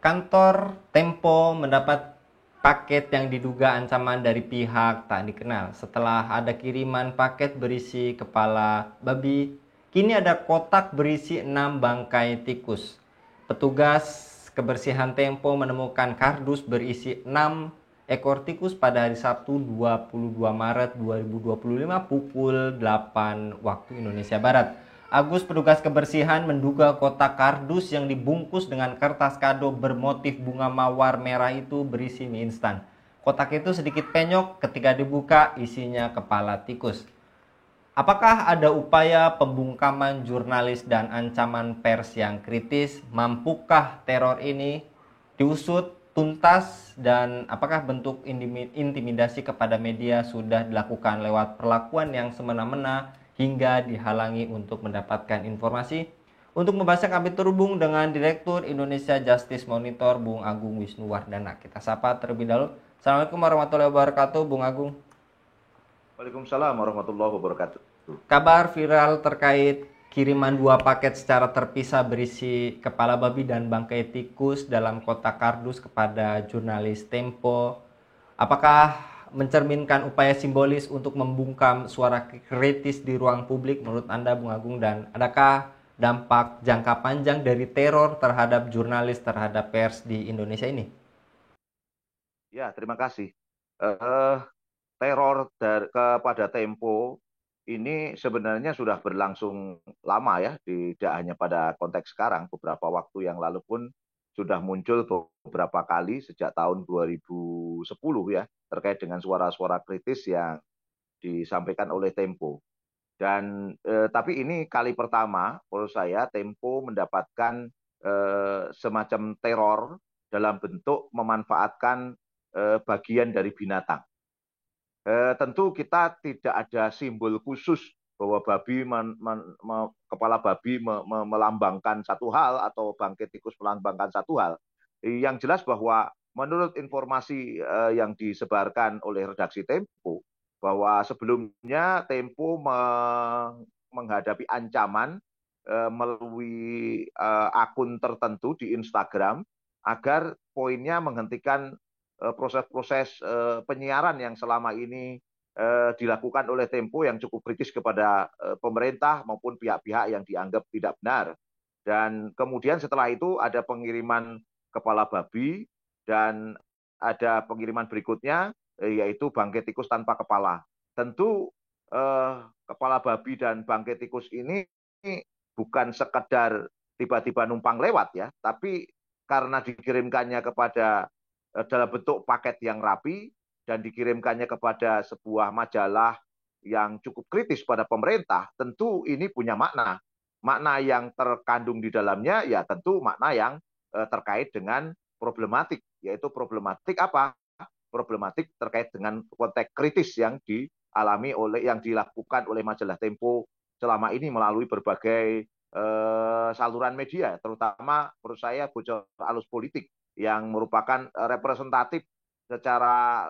Kantor Tempo mendapat paket yang diduga ancaman dari pihak tak dikenal. Setelah ada kiriman paket berisi kepala babi, kini ada kotak berisi 6 bangkai tikus. Petugas kebersihan Tempo menemukan kardus berisi 6 ekor tikus pada hari Sabtu 22 Maret 2025 pukul 8 waktu Indonesia Barat. Agus, petugas kebersihan, menduga kotak kardus yang dibungkus dengan kertas kado bermotif bunga mawar merah itu berisi mie instan. Kotak itu sedikit penyok, ketika dibuka isinya kepala tikus. Apakah ada upaya pembungkaman jurnalis dan ancaman pers yang kritis? Mampukah teror ini diusut tuntas, dan apakah bentuk intimidasi kepada media sudah dilakukan lewat perlakuan yang semena-mena hingga dihalangi untuk mendapatkan informasi? Untuk membahasnya kami terhubung dengan Direktur Indonesia Justice Monitor, Bung Agung Wisnuwardana. Kita sapa terlebih dahulu. Assalamualaikum warahmatullahi wabarakatuh, Bung Agung. Waalaikumsalam warahmatullahi wabarakatuh. Kabar viral terkait kiriman 2 paket secara terpisah berisi kepala babi dan bangkai tikus dalam kotak kardus kepada jurnalis Tempo. Apakah mencerminkan upaya simbolis untuk membungkam suara kritis di ruang publik menurut Anda, Bung Agung? Dan adakah dampak jangka panjang dari teror terhadap jurnalis, terhadap pers di Indonesia ini? Ya, terima kasih. Eh, Teror kepada Tempo ini sebenarnya sudah berlangsung lama ya, tidak hanya pada konteks sekarang. Beberapa waktu yang lalu pun sudah muncul beberapa kali sejak tahun 2010 ya, terkait dengan suara-suara kritis yang disampaikan oleh Tempo. Dan tapi ini kali pertama menurut saya Tempo mendapatkan semacam teror dalam bentuk memanfaatkan bagian dari binatang. Tentu kita tidak ada simbol khusus bahwa kepala babi melambangkan satu hal atau bangkai tikus melambangkan satu hal. Yang jelas bahwa menurut informasi yang disebarkan oleh redaksi Tempo, bahwa sebelumnya Tempo menghadapi ancaman melalui akun tertentu di Instagram agar poinnya menghentikan proses-proses penyiaran yang selama ini dilakukan oleh Tempo yang cukup kritis kepada pemerintah maupun pihak-pihak yang dianggap tidak benar. Dan kemudian setelah itu ada pengiriman kepala babi dan ada pengiriman berikutnya yaitu bangkai tikus tanpa kepala. Tentu kepala babi dan bangkai tikus ini bukan sekedar tiba-tiba numpang lewat ya, tapi karena dikirimkannya kepada dalam bentuk paket yang rapi dan dikirimkannya kepada sebuah majalah yang cukup kritis pada pemerintah, tentu ini punya makna. Makna yang terkandung di dalamnya ya tentu makna yang terkait dengan problematik, yaitu problematik apa? Problematik terkait dengan konteks kritis yang dialami yang dilakukan oleh majalah Tempo selama ini melalui berbagai saluran media, terutama menurut saya bocor alus politik yang merupakan representatif secara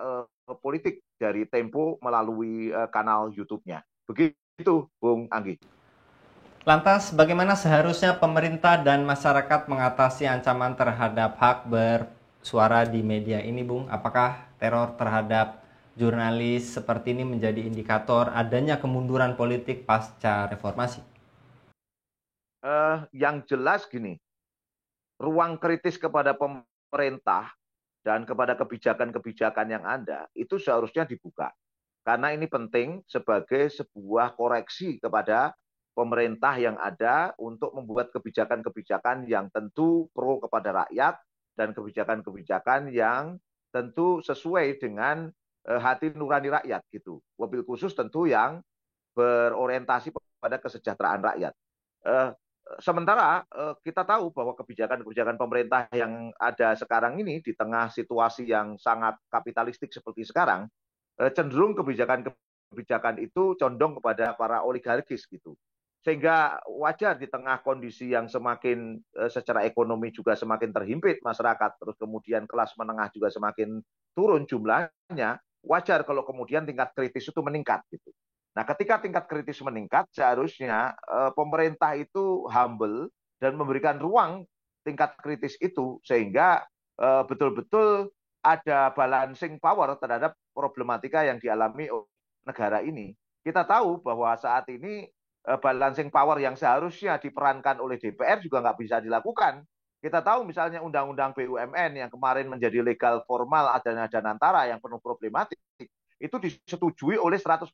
politik dari Tempo melalui kanal YouTube-nya. Begitu, Bung Anggi. Lantas, bagaimana seharusnya pemerintah dan masyarakat mengatasi ancaman terhadap hak bersuara di media ini, Bung? Apakah teror terhadap jurnalis seperti ini menjadi indikator adanya kemunduran politik pasca reformasi? Yang jelas gini, ruang kritis kepada pemerintah dan kepada kebijakan-kebijakan yang ada itu seharusnya dibuka. Karena ini penting sebagai sebuah koreksi kepada pemerintah yang ada untuk membuat kebijakan-kebijakan yang tentu pro kepada rakyat dan kebijakan-kebijakan yang tentu sesuai dengan hati nurani rakyat gitu. Wabil khusus tentu yang berorientasi pada kesejahteraan rakyat. Eh, Sementara kita tahu bahwa kebijakan-kebijakan pemerintah yang ada sekarang ini di tengah situasi yang sangat kapitalistik seperti sekarang, cenderung kebijakan-kebijakan itu condong kepada para oligarkis gitu. Sehingga wajar di tengah kondisi yang semakin secara ekonomi juga semakin terhimpit masyarakat, terus kemudian kelas menengah juga semakin turun jumlahnya, wajar kalau kemudian tingkat kritis itu meningkat gitu. Nah, ketika tingkat kritis meningkat, seharusnya pemerintah itu humble dan memberikan ruang tingkat kritis itu sehingga betul-betul ada balancing power terhadap problematika yang dialami negara ini. Kita tahu bahwa saat ini balancing power yang seharusnya diperankan oleh DPR juga nggak bisa dilakukan. Kita tahu misalnya undang-undang BUMN yang kemarin menjadi legal formal adanya Danantara yang penuh problematik, itu disetujui oleh 100%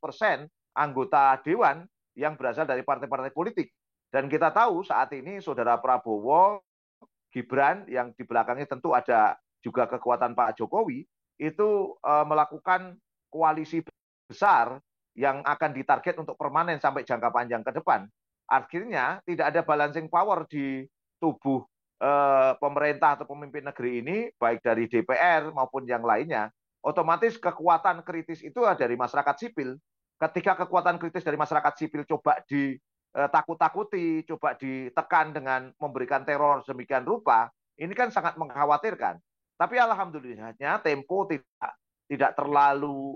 anggota Dewan yang berasal dari partai-partai politik. Dan kita tahu saat ini Saudara Prabowo, Gibran yang di belakangnya tentu ada juga kekuatan Pak Jokowi, itu melakukan koalisi besar yang akan ditarget untuk permanen sampai jangka panjang ke depan. Akhirnya tidak ada balancing power di tubuh pemerintah atau pemimpin negeri ini, baik dari DPR maupun yang lainnya. Otomatis kekuatan kritis itu dari masyarakat sipil. Ketika kekuatan kritis dari masyarakat sipil coba ditakut-takuti, coba ditekan dengan memberikan teror demikian rupa, ini kan sangat mengkhawatirkan. Tapi alhamdulillahnya Tempo tidak terlalu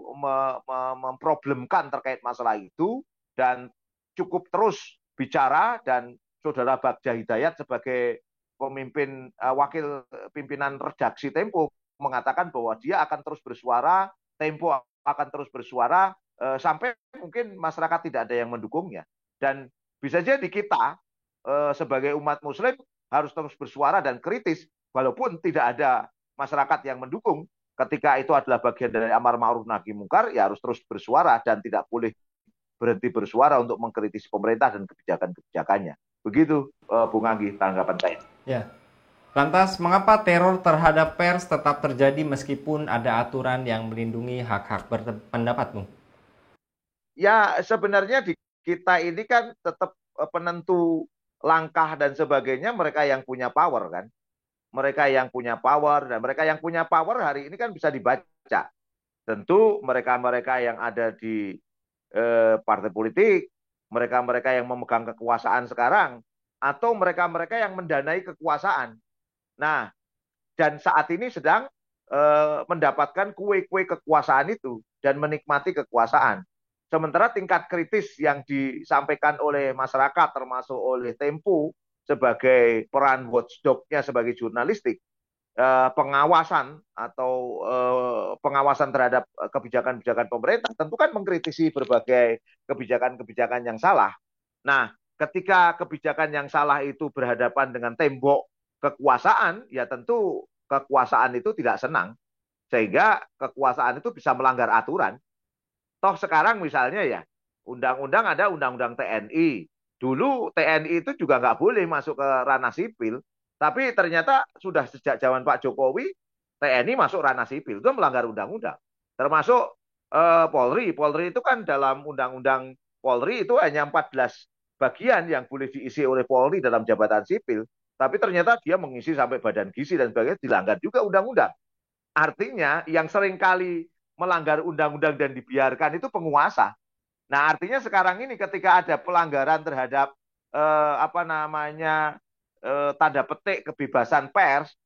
memproblemkan terkait masalah itu dan cukup terus bicara, dan Saudara Bagja Hidayat sebagai pemimpin wakil pimpinan redaksi Tempo mengatakan bahwa dia akan terus bersuara, Tempo akan terus bersuara sampai mungkin masyarakat tidak ada yang mendukungnya. Dan bisa jadi kita sebagai umat muslim harus terus bersuara dan kritis walaupun tidak ada masyarakat yang mendukung. Ketika itu adalah bagian dari amar ma'ruf nahi mungkar, ya harus terus bersuara dan tidak boleh berhenti bersuara untuk mengkritisi pemerintah dan kebijakan-kebijakannya. Begitu, Bung Anggi, tanggapan saya. Ya. Lantas, mengapa teror terhadap pers tetap terjadi meskipun ada aturan yang melindungi hak-hak berpendapat, Bung? Ya, sebenarnya di kita ini kan tetap penentu langkah dan sebagainya mereka yang punya power kan. Mereka yang punya power, dan mereka yang punya power hari ini kan bisa dibaca. Tentu mereka-mereka yang ada di partai politik, mereka-mereka yang memegang kekuasaan sekarang, atau mereka-mereka yang mendanai kekuasaan. Nah, dan saat ini sedang mendapatkan kue-kue kekuasaan itu dan menikmati kekuasaan. Sementara tingkat kritis yang disampaikan oleh masyarakat termasuk oleh Tempo sebagai peran watchdog-nya sebagai jurnalistik, pengawasan atau pengawasan terhadap kebijakan-kebijakan pemerintah tentu kan mengkritisi berbagai kebijakan-kebijakan yang salah. Nah, ketika kebijakan yang salah itu berhadapan dengan tembok kekuasaan, ya tentu kekuasaan itu tidak senang, sehingga kekuasaan itu bisa melanggar aturan. Toh sekarang misalnya ya, undang-undang ada undang-undang TNI. Dulu TNI itu juga nggak boleh masuk ke ranah sipil, tapi ternyata sudah sejak zaman Pak Jokowi, TNI masuk ranah sipil, itu melanggar undang-undang. Termasuk Polri. Polri itu kan dalam undang-undang Polri itu hanya 14 bagian yang boleh diisi oleh Polri dalam jabatan sipil. Tapi ternyata dia mengisi sampai badan gizi dan sebagainya, dilanggar juga undang-undang. Artinya yang seringkali melanggar undang-undang dan dibiarkan itu penguasa. Nah, artinya sekarang ini ketika ada pelanggaran terhadap apa namanya tanda petik kebebasan pers,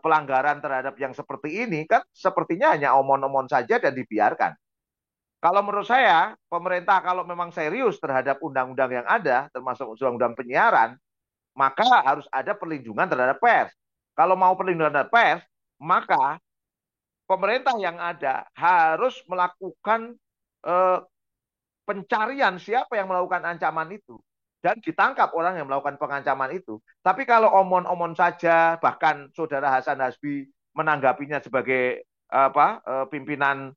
pelanggaran terhadap yang seperti ini kan sepertinya hanya omon-omon saja dan dibiarkan. Kalau menurut saya, pemerintah kalau memang serius terhadap undang-undang yang ada, termasuk undang-undang penyiaran, maka harus ada perlindungan terhadap pers. Kalau mau perlindungan terhadap pers, maka pemerintah yang ada harus melakukan eh, pencarian siapa yang melakukan ancaman itu dan ditangkap orang yang melakukan pengancaman itu. Tapi kalau omon-omon saja, bahkan Saudara Hasan Hasbi menanggapinya sebagai pimpinan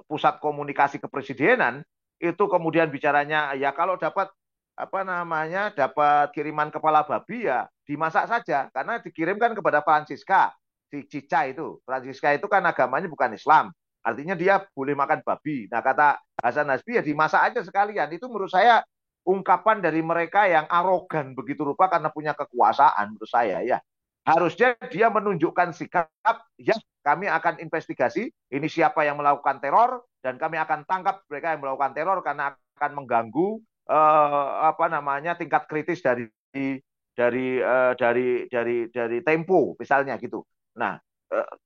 pusat komunikasi kepresidenan, itu kemudian bicaranya ya kalau dapat apa namanya dapat kiriman kepala babi ya dimasak saja karena dikirimkan kepada Francisca si Cica itu. Francisca itu kan agamanya bukan Islam. Artinya dia boleh makan babi. Nah, kata Hasan Hasbi ya dimasak aja sekalian. Itu menurut saya ungkapan dari mereka yang arogan begitu rupa karena punya kekuasaan menurut saya ya. Harusnya dia menunjukkan sikap, ya kami akan investigasi ini siapa yang melakukan teror dan kami akan tangkap mereka yang melakukan teror karena akan mengganggu apa namanya tingkat kritis dari Tempo misalnya gitu. Nah,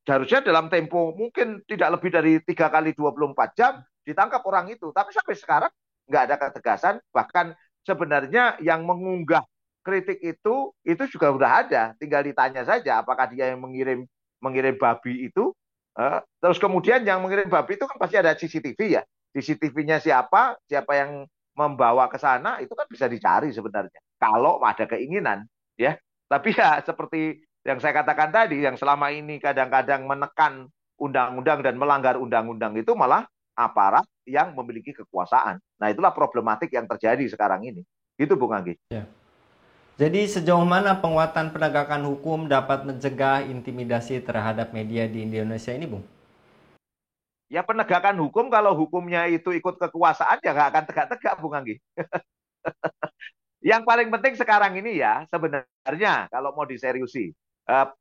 harusnya dalam tempo mungkin tidak lebih dari 3 kali 24 jam ditangkap orang itu. Tapi sampai sekarang nggak ada ketegasan. Bahkan sebenarnya yang mengunggah kritik itu juga udah ada, tinggal ditanya saja apakah dia yang mengirim babi itu. Terus kemudian yang mengirim babi itu kan pasti ada CCTV ya. CCTV-nya siapa yang membawa ke sana itu kan bisa dicari sebenarnya. Kalau ada keinginan, ya. Tapi ya seperti yang saya katakan tadi, yang selama ini kadang-kadang menekan undang-undang dan melanggar undang-undang itu malah aparat yang memiliki kekuasaan. Nah, itulah problematik yang terjadi sekarang ini. Itu Bung Anggi. Ya. Jadi sejauh mana penguatan penegakan hukum dapat mencegah intimidasi terhadap media di Indonesia ini, Bung? Ya penegakan hukum kalau hukumnya itu ikut kekuasaan ya nggak akan tegak-tegak, Bung Anggi. Yang paling penting sekarang ini ya sebenarnya kalau mau diseriusi,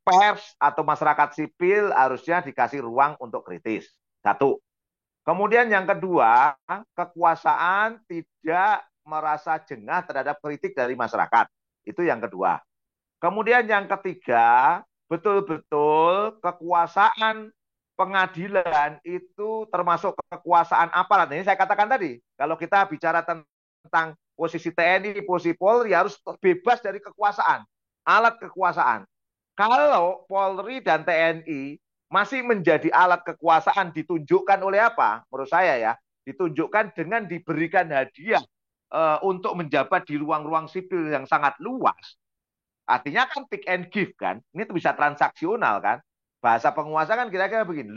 pers atau masyarakat sipil harusnya dikasih ruang untuk kritis. Satu. Kemudian yang kedua, kekuasaan tidak merasa jengah terhadap kritik dari masyarakat. Itu yang kedua. Kemudian yang ketiga, betul-betul kekuasaan pengadilan itu termasuk kekuasaan aparat. Ini saya katakan tadi, kalau kita bicara tentang posisi TNI, posisi Polri harus bebas dari kekuasaan, alat kekuasaan. Kalau Polri dan TNI masih menjadi alat kekuasaan ditunjukkan oleh apa? Menurut saya ya, ditunjukkan dengan diberikan hadiah untuk menjabat di ruang-ruang sipil yang sangat luas. Artinya kan pick and give kan. Ini tuh bisa transaksional kan. Bahasa penguasa kan kira-kira begini.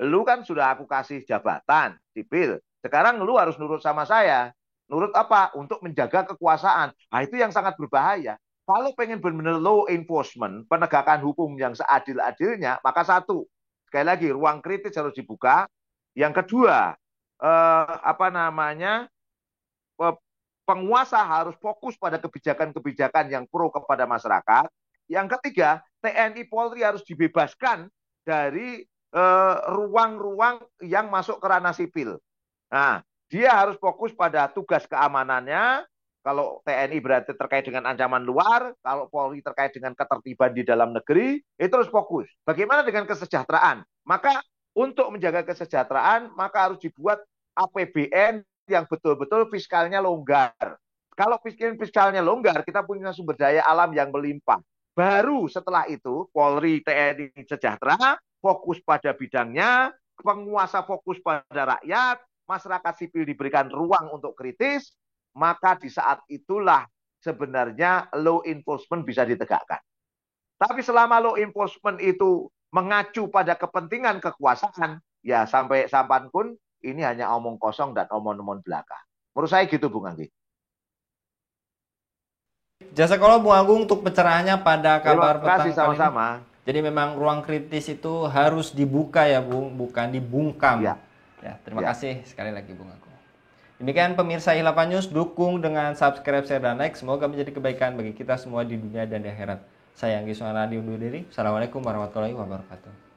Lu kan sudah aku kasih jabatan sipil. Sekarang lu harus nurut sama saya. Nurut apa? Untuk menjaga kekuasaan. Nah itu yang sangat berbahaya. Kalau pengen benar-benar law enforcement, penegakan hukum yang seadil-adilnya, maka satu, sekali lagi ruang kritis harus dibuka. Yang kedua, apa namanya, penguasa harus fokus pada kebijakan-kebijakan yang pro kepada masyarakat. Yang ketiga, TNI Polri harus dibebaskan dari ruang-ruang yang masuk ke ranah sipil. Nah, dia harus fokus pada tugas keamanannya. Kalau TNI berarti terkait dengan ancaman luar, kalau Polri terkait dengan ketertiban di dalam negeri, itu harus fokus. Bagaimana dengan kesejahteraan? Maka untuk menjaga kesejahteraan, maka harus dibuat APBN yang betul-betul fiskalnya longgar. Kalau fiskalnya longgar, kita punya sumber daya alam yang melimpah. Baru setelah itu, Polri, TNI sejahtera, fokus pada bidangnya, penguasa fokus pada rakyat, masyarakat sipil diberikan ruang untuk kritis, maka di saat itulah sebenarnya law enforcement bisa ditegakkan. Tapi selama law enforcement itu mengacu pada kepentingan kekuasaan, ya sampai sampanpun ini hanya omong kosong dan omong-omong belaka. Menurut saya gitu, Bung Anggi. Jasa kalau Bung Agung untuk pencerahannya pada kabar Terima kasih petang kali ini. sama-sama. Jadi memang ruang kritis itu harus dibuka ya Bung, bukan dibungkam. Ya. Ya, terima kasih sekali lagi Bung Agung. Demikian pemirsa Hilafan News, dukung dengan subscribe, share, dan like. Semoga menjadi kebaikan bagi kita semua di dunia dan di akhirat. Saya Anggi Suwanadi undur diri. Assalamualaikum warahmatullahi wabarakatuh.